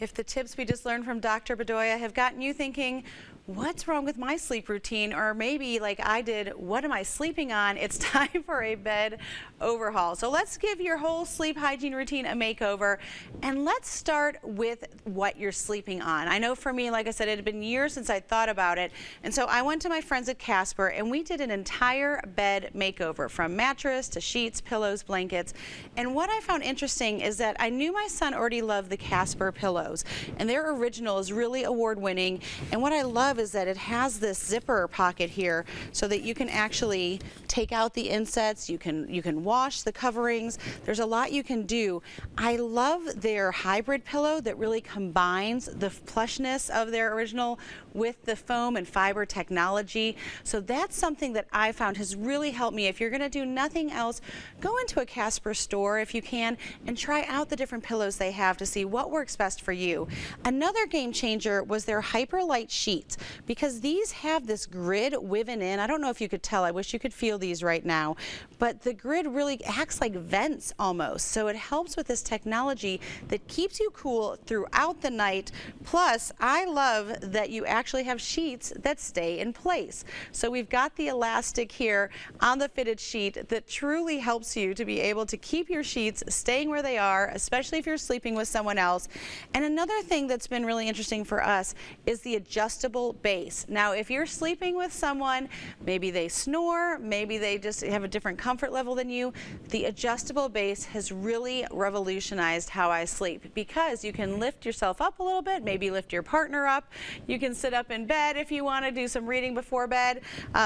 If the tips we just learned from Dr. Bedoya have gotten you thinking, what's wrong with my sleep routine? Or maybe like I did, what am I sleeping on? It's time for a bed overhaul. So let's give your whole sleep hygiene routine a makeover, and let's start with what you're sleeping on. I know for me, like I said, it had been years since I thought about it, and so I went to my friends at Casper and we did an entire bed makeover, from mattress to sheets, pillows, blankets. And what I found interesting is that I knew my son already loved the Casper pillows, and their original is really award-winning. And what I love is that it has this zipper pocket here so that you can actually take out the insets, you can wash the coverings. There's a lot you can do. I love their hybrid pillow that really combines the plushness of their original with the foam and fiber technology. So that's something that I found has really helped me. If you're going to do nothing else, go into a Casper store if you can and try out the different pillows they have to see what works best for you. Another game changer was their hyper light sheets, because these have this grid woven in. I don't know if you could tell, I wish you could feel these right now, but the grid really acts like vents almost. So it helps with this technology that keeps you cool throughout the night. Plus, I love that you actually have sheets that stay in place. So we've got the elastic here on the fitted sheet that truly helps you to be able to keep your sheets staying where they are, especially if you're sleeping with someone else. And another thing that's been really interesting for us is the adjustable base. Now, if you're sleeping with someone, maybe they snore, maybe they just have a different comfort level than you, the adjustable base has really revolutionized how I sleep, because you can lift yourself up a little bit, maybe lift your partner up. You can sit up in bed if you want to do some reading before bed,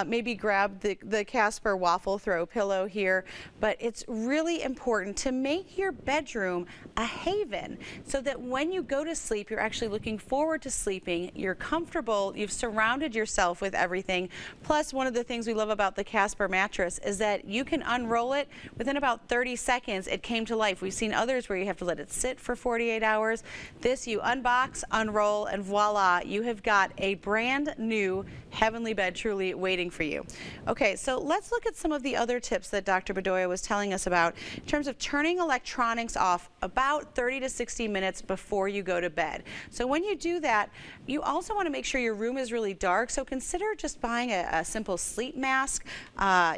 maybe grab the Casper waffle throw pillow here. But it's really important to make your bedroom a haven so that when you go to sleep, you're actually looking forward to sleeping, you're comfortable, you've surrounded yourself with everything. Plus, one of the things we love about the Casper mattress is that you can unroll it within about 30 seconds. It came to life. We've seen others where you have to let it sit for 48 hours. This, you unbox, unroll, and voila, you have got a brand new heavenly bed truly waiting for you. Okay, so let's look at some of the other tips that Dr. Bedoya was telling us about in terms of turning electronics off about 30 to 60 minutes before you go to bed. So when you do that, you also want to make sure your room is really dark, so consider just buying a simple sleep mask.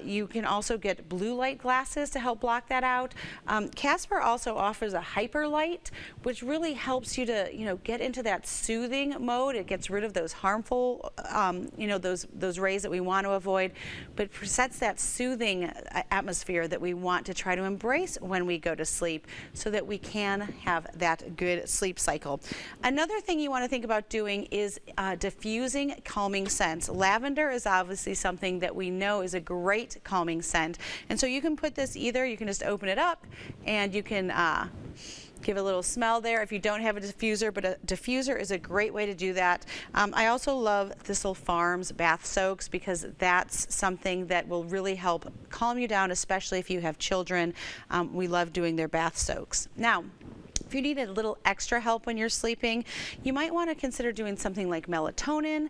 You can also get blue light glasses to help block that out. Casper also offers a hyper light, which really helps you to get into that soothing mode. It gets rid of those harmful those rays that we want to avoid, but sets that soothing atmosphere that we want to try to embrace when we go to sleep, so that we can have that good sleep cycle. Another thing you want to think about doing is diffusing calming scents. Lavender is obviously something that we know is a great calming scent, and so you can put this you can just open it up and you can give a little smell there if you don't have a diffuser, but a diffuser is a great way to do that. I also love Thistle Farms bath soaks, because that's something that will really help calm you down, especially if you have children. We love doing their bath soaks. Now, if you need a little extra help when you're sleeping, you might want to consider doing something like melatonin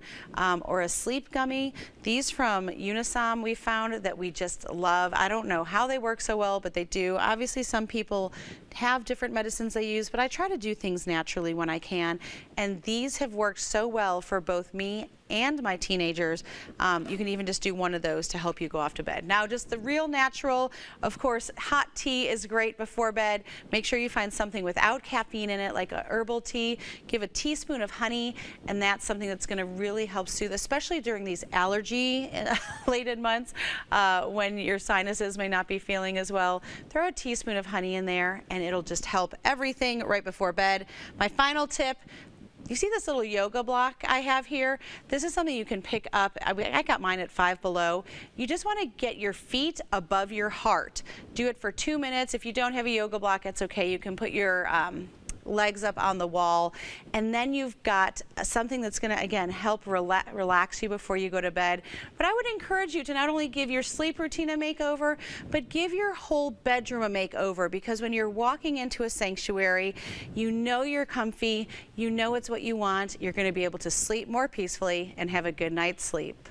or a sleep gummy. These from Unisom we found that we just love. I don't know how they work so well, but they do. Obviously, some people have different medicines they use, but I try to do things naturally when I can, and these have worked so well for both me and my teenagers. You can even just do one of those to help you go off to bed. Now, just the real natural, of course, hot tea is great before bed. Make sure you find something without caffeine in it, like a herbal tea. Give a teaspoon of honey, and that's something that's going to really help soothe, especially during these allergy-laden months when your sinuses may not be feeling as well. Throw a teaspoon of honey in there, and it'll just help everything right before bed. My final tip, you see this little yoga block I have here? This is something you can pick up. I got mine at 5 Below. You just want to get your feet above your heart. Do it for 2 minutes. If you don't have a yoga block, that's okay. You can put your legs up on the wall, and then you've got something that's going to again help relax you before you go to bed. But I would encourage you to not only give your sleep routine a makeover, but give your whole bedroom a makeover, because when you're walking into a sanctuary, you know you're comfy, you know it's what you want, you're going to be able to sleep more peacefully and have a good night's sleep.